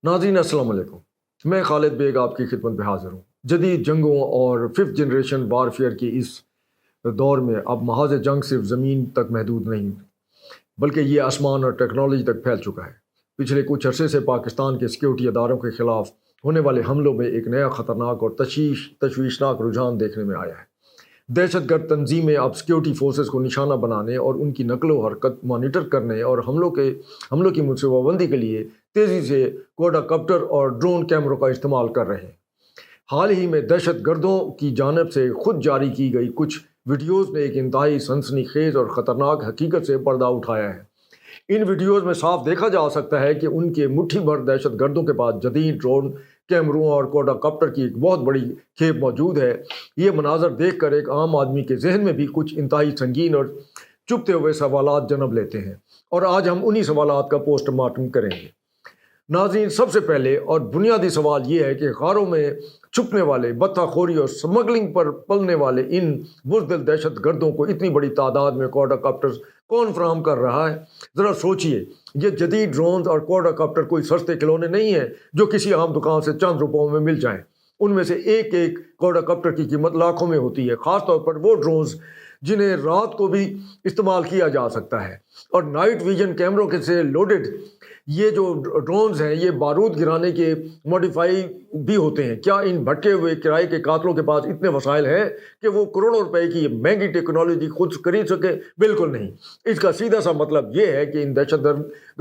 नाज़रीन अस्सलाम वालेकुम। मैं खालिद बेग आपकी खिदमत में हाज़िर हूँ। जदीद जंगों और फिफ्थ जनरेशन वारफेयर की इस दौर में अब महाज़ जंग सिर्फ ज़मीन तक महदूद नहीं, बल्कि ये आसमान और टेक्नोलॉजी तक फैल चुका है। पिछले कुछ अरसे से पाकिस्तान के सिक्योरिटी अदारों के ख़िलाफ़ होने वाले हमलों में एक नया ख़तरनाक और तशवीशनाक रुझान देखने में आया है। दहशतगर्द तंजीमें अब सिक्योरिटी फोर्सेस को निशाना बनाने और उनकी नकलो हरकत मॉनिटर करने और हमलों की मनसूबाबंदी के लिए तेज़ी से क्वाड्रॉप्टर और ड्रोन कैमरों का इस्तेमाल कर रहे हैं। हाल ही में दहशत गर्दों की जानब से खुद जारी की गई कुछ वीडियोज़ ने एक इंतहाई सनसनीखेज़ और ख़तरनाक हकीकत से पर्दा उठाया है। इन वीडियोज़ में साफ देखा जा सकता है कि उनके मुट्ठी भर दहशत गर्दों के पास जदीद ड्रोन कैमरों और क्वाड्रॉप्टर की एक बहुत बड़ी खेप मौजूद है। ये मनाजर देख कर एक आम आदमी के जहन में भी कुछ इंतहाई संगीन और चुभते हुए सवालात जन्म लेते हैं, और आज हम उन्हीं सवालात का पोस्टमार्टम करेंगे। नाज़रीन, सबसे पहले और बुनियादी सवाल ये है कि गारों में छुपने वाले, बत्ताखोरी और स्मगलिंग पर पलने वाले इन बुज़दिल दहशत गर्दों को इतनी बड़ी तादाद में क्वाड्रॉप्टर्स कौन फराहम कर रहा है? ज़रा सोचिए, ये जदीद ड्रोन और क्वाड्रॉप्टर कोई सस्ते खिलौने नहीं हैं जो किसी आम दुकान से चंद रुपयों में मिल जाएं। उनमें से एक एक क्वाड्रॉप्टर की कीमत लाखों में होती है, ख़ासतौर पर वो ड्रोन्स जिन्हें रात को भी इस्तेमाल किया जा सकता है, और नाइट विजन कैमरों के से लोडेड ये जो ड्रोन्स हैं ये बारूद गिराने के मॉडिफाई भी होते हैं। क्या इन भटके हुए किराए के कातलों के पास इतने वसाइल हैं कि वो करोड़ों रुपए की महंगी टेक्नोलॉजी खुद खरीद सके? बिल्कुल नहीं। इसका सीधा सा मतलब ये है कि इन दहशत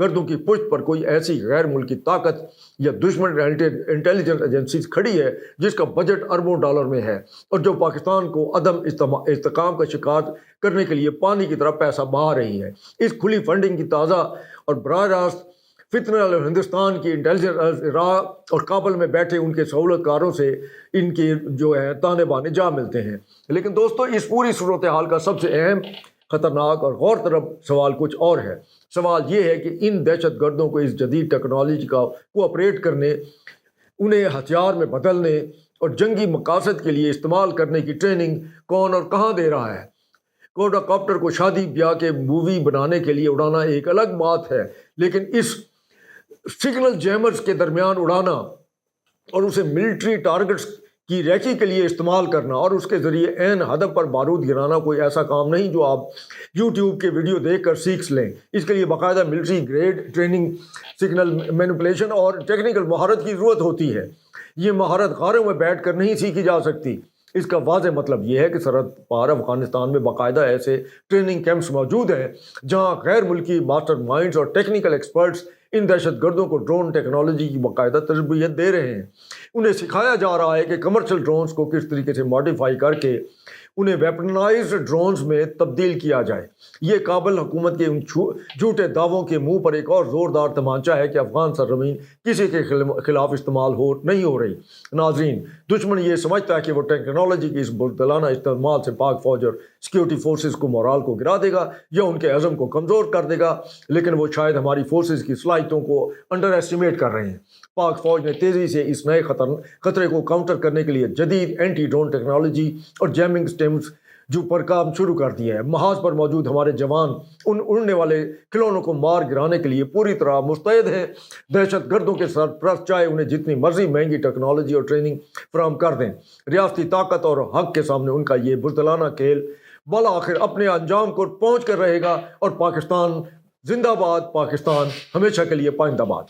गर्दों की पुष्ट पर कोई ऐसी गैर मुल्की ताकत या दुश्मन इंटेलिजेंस एजेंसी खड़ी है जिसका बजट अरबों डॉलर में है, और जो पाकिस्तान को अदम इस्तेकाम का शिकार करने के लिए पानी की तरह पैसा बहा रही है। इस खुली फंडिंग की ताज़ा और बराह रास्त फितना हिंदुस्तान की इंटेलिजेंस इराक और काबल में बैठे उनके सहूलतकारों से इनके जो है ताने बाने जा मिलते हैं। लेकिन दोस्तों, इस पूरी सूरत हाल का सबसे अहम, ख़तरनाक और गौर तलब सवाल कुछ और है। सवाल ये है कि इन दहशत गर्दों को इस जदीद टेक्नोलॉजी का कोऑपरेट करने, उन्हें हथियार में बदलने और जंगी मकासद के लिए इस्तेमाल करने की ट्रेनिंग कौन और कहाँ दे रहा है? क्वाड्रॉप्टर को शादी ब्याह के मूवी बनाने के लिए उड़ाना एक अलग बात है, लेकिन इस सिग्नल जैमर्स के दरमियान उड़ाना और उसे मिलिट्री टारगेट्स की रैकी के लिए इस्तेमाल करना और उसके ज़रिए ऐन हदफ पर बारूद गिराना कोई ऐसा काम नहीं जो आप यूट्यूब के वीडियो देखकर सीख लें। इसके लिए बाकायदा military grade training, signal manipulation और टेक्निकल महारत की ज़रूरत होती है। ये महारत गारों में बैठ कर नहीं सीखी जा सकती। इसका वाज़ेह मतलब यह है कि सरहद पार अफगानिस्तान में बाकायदा ऐसे ट्रेनिंग कैंप्स मौजूद हैं जहां गैर मुल्की मास्टर माइंड्स और टेक्निकल एक्सपर्ट्स इन दहशत गर्दों को ड्रोन टेक्नोलॉजी की बाकायदा तरबियत दे रहे हैं। उन्हें सिखाया जा रहा है कि कमर्शियल ड्रोन्स को किस तरीके से मॉडिफाई करके उन्हें वेपनाइज्ड ड्रोन्स में तब्दील किया जाए। ये काबल हुकूमत के उन झूठे दावों के मुंह पर एक और ज़ोरदार तमाचा है कि अफगान सरजमीन किसी के खिलाफ इस्तेमाल नहीं हो रही। नाज़रीन, दुश्मन ये समझता है कि वो टेक्नोलॉजी की इस बुज़दिलाना इस्तेमाल से पाक फौज और सिक्योरिटी फोर्सेस को मोराल को गिरा देगा या उनके अज़म को कमज़ोर कर देगा, लेकिन वो शायद हमारी फोर्सेस की सलाहियतों को अंडर एस्टिमेट कर रहे हैं। पाक फौज ने तेज़ी से इस नए खतरे को काउंटर करने के लिए जदीद एंटी ड्रोन टेक्नोलॉजी और जैमिंग सिस्टम्स जो पर काम शुरू कर दिया है। महाज पर मौजूद हमारे जवान उन उड़ने वाले खिलौनों को मार गिराने के लिए पूरी तरह मुस्तैद हैं। दहशत गर्दों के सरपरस्त चाहे उन्हें जितनी मर्जी महंगी टेक्नोलॉजी और ट्रेनिंग फराहम कर दें, रियासती ताकत और हक के सामने उनका ये बुज़दिलाना खेल बल आखिर अपने अंजाम को पहुँच कर रहेगा। और पाकिस्तान जिंदाबाद, पाकिस्तान हमेशा के लिए पाइंदाबाद।